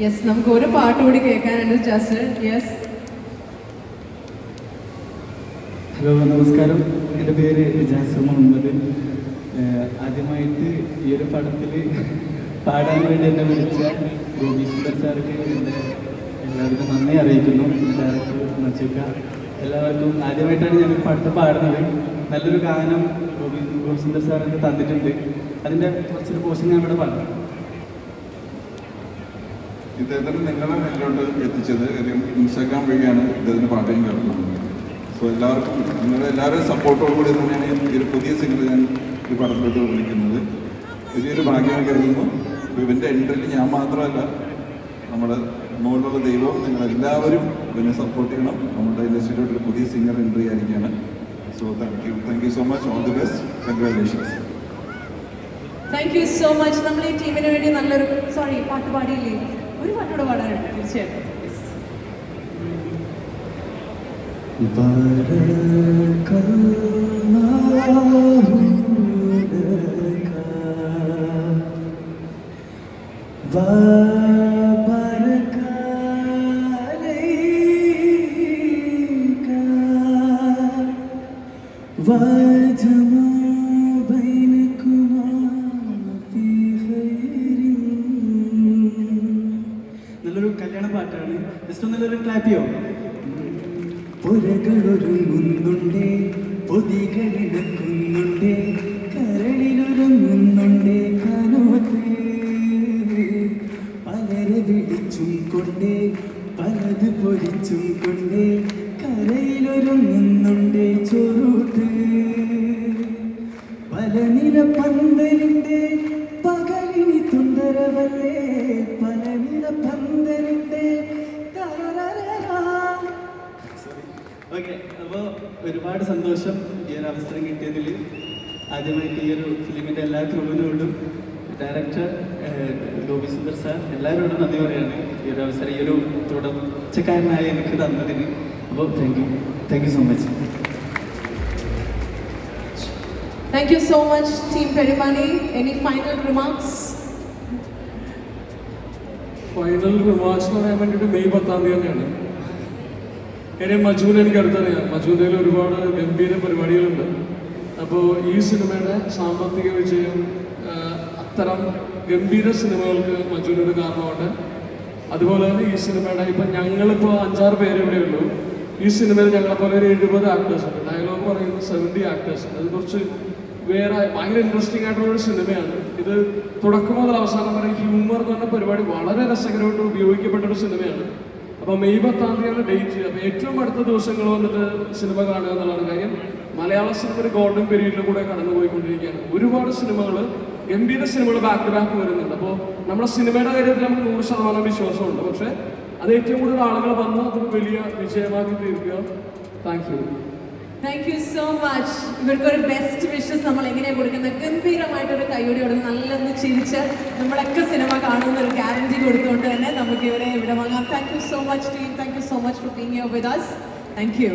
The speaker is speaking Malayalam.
യെസ്, നമുക്ക് ഒരു പാട്ട് കൂടി കേൾക്കാനുണ്ട് ജസ്റ്റ്. യെസ്. ഹലോ, നമസ്കാരം. എൻ്റെ പേര് ജാസിർ മുഹമ്മദ്. ആദ്യമായിട്ട് ഈ ഒരു പടത്തിൽ പാടാൻ വേണ്ടി എന്നെ വിളിച്ച ഗോപി സുന്ദർ സാർക്ക് എൻ്റെ എല്ലാവർക്കും നന്ദി അറിയിക്കുന്നു. ഡയറക്ടർ നച്ചുക്ക, എല്ലാവർക്കും ആദ്യമായിട്ടാണ് ഞാൻ പടത്ത് പാടുന്നത്. നല്ലൊരു ഗാനം ഗോപി സുന്ദർ സാർ എനിക്ക് തന്നിട്ടുണ്ട്. അതിൻ്റെ കുറച്ചൊരു പോർഷൻ ഞാൻ ഇവിടെ പാടാം. ഇദ്ദേഹത്തിന് നിങ്ങളെ മേലോട്ട് എത്തിച്ചത് ഇൻസ്റ്റാഗ്രാം വഴിയാണ് ഇദ്ദേഹത്തിന് പാട്ടും കേൾക്കുന്നത്. സോ എല്ലാവർക്കും നിങ്ങളുടെ എല്ലാവരുടെയും സപ്പോർട്ടോടുകൂടി തന്നെയാണ് ഈ ഒരു പുതിയ സിംഗർ ഞാൻ ഈ പടത്തിലോട്ട് വിളിക്കുന്നത്. വലിയൊരു ഭാഗ്യമായി കരുതുന്നു. ഇവൻ്റെ എൻട്രിയിൽ ഞാൻ മാത്രമല്ല, നമ്മുടെ മുകളിലുള്ള ദൈവവും നിങ്ങളെല്ലാവരും ഇതിനെ സപ്പോർട്ട് ചെയ്യണം. നമ്മുടെ ഇൻഡസ്ട്രിയിലോട്ട് ഒരു പുതിയ സിംഗർ എൻട്രി ആയിരിക്കുകയാണ്. So thank you so much. All the best. Congratulations. Thank you so much. നമ്മൾ ഈ ടീമിന് വേണ്ടി നല്ലൊരു പാട്ട് പാടിയില്ലേ? ഒരു പാട്ടോടെ പാടാനുണ്ട് തീർച്ചയായിട്ടും. നല്ലൊരു കല്യാണ പാട്ടാണ്. ജസ്റ്റ് നല്ലൊരു ക്ലാപ്പ് ചെയ്യോ? പുരകളൊരുങ്ങുന്നുണ്ടേ, പൊതികളിടക്കുന്നുണ്ടേ, കരളിലൊരുങ്ങുന്നുണ്ടേ കനോത്തേ, പലരെ വിളിച്ചും കൊണ്ടേ, പലത് പൊരിച്ചും കൊണ്ടേ, കരയിലൊരുങ്ങുന്നുണ്ടേ ചോറൂട്ട്, പല നില പന്തലിൻ്റെ പകലിനി തുണ്ടരവല്ലേ, പല നില പന്തലിൻ്റെ. ഓക്കെ, അപ്പോൾ ഒരുപാട് സന്തോഷം ഈ ഒരു അവസരം കിട്ടിയതിൽ. ആദ്യമായിട്ട് ഈ ഒരു ഫിലിമിൻ്റെ എല്ലാ ക്രൂവിനോടും ഡയറക്ടർ ഗോപി സുന്ദർ സാർ എല്ലാവരോടും നന്ദി പറയാണ് ഈ ഒരു അവസരം ഈ ഒരു തുടർച്ചക്കാരനായി എനിക്ക് തന്നതിന്. അപ്പോൾ thank you so much. Thank you so much, Team Peripani. Any final remarks? Final remarks എന്ന് പറയാൻ വേണ്ടിയിട്ട് മെയ് 10 തന്നെയാണ്. കാര്യം മജൂന് എനിക്ക് അടുത്തറിയാം. മജൂനിൽ ഒരുപാട് ഗംഭീര പരിപാടികളുണ്ട്. അപ്പോൾ ഈ സിനിമയുടെ സാമ്പത്തിക വിജയം അത്തരം ഗംഭീര സിനിമകൾക്ക് മജൂനൊരു കാരണമുണ്ട്. അതുപോലെ തന്നെ ഈ സിനിമയുടെ ഇപ്പം ഞങ്ങളിപ്പോൾ 5-6 പേര് ഇവിടെ ഉള്ളൂ. ഈ സിനിമയിൽ ഞങ്ങളെപ്പോലെ ഒരു 70 ആക്ടേഴ്സ് ഉണ്ട്. ഡയലോഗ് പറയുന്നത് 70 ആക്ടേഴ്സ് ഉണ്ട്. അത് കുറച്ച് വേറെ ഭയങ്കര ഇൻട്രസ്റ്റിംഗ് ആയിട്ടുള്ളൊരു സിനിമയാണ് ഇത്. തുടക്കം മുതൽ അവസാനം വരെ ഹ്യൂമർ എന്ന് പറഞ്ഞ പരിപാടി വളരെ രസകരമായിട്ട് ഉപയോഗിക്കപ്പെട്ടൊരു സിനിമയാണ്. അപ്പോൾ മെയ് 10 ഡേറ്റ്. അപ്പോൾ ഏറ്റവും അടുത്ത ദിവസങ്ങൾ വന്നിട്ട് സിനിമ കാണുക എന്നുള്ളതാണ് കാര്യം. മലയാള സിനിമ ഒരു ഗോൾഡൻ പീരീഡിൽ കൂടെ കടന്നുപോയിക്കൊണ്ടിരിക്കുകയാണ്. ഒരുപാട് സിനിമകൾ, ഗംഭീര സിനിമകൾ ബാക്ക് ടു ബാക്ക് വരുന്നുണ്ട്. അപ്പോൾ നമ്മുടെ സിനിമയുടെ കാര്യത്തിൽ നമുക്ക് 100% വിശ്വാസമുണ്ട്. പക്ഷേ അത് ഏറ്റവും കൂടുതൽ ആളുകൾ വന്ന് അതൊരു വലിയ വിജയമാക്കി തീർക്കുക. Thank you so much. ഇവർക്കൊരു ബെസ്റ്റ് വിഷസ് നമ്മൾ എങ്ങനെയാണ് കൊടുക്കുന്നത്? ഗംഭീരമായിട്ടൊരു കൈയോടെ കൊടുത്ത് നല്ലൊന്ന് ചിരിച്ച് നമ്മളൊക്കെ സിനിമ കാണുന്ന ഒരു ഗ്യാരണ്ടി കൊടുത്തുകൊണ്ട് തന്നെ നമുക്ക് ഇവരെ ഇവിടെ വാങ്ങാം. Thank you so much team. Thank you so much for being here with us. Thank you.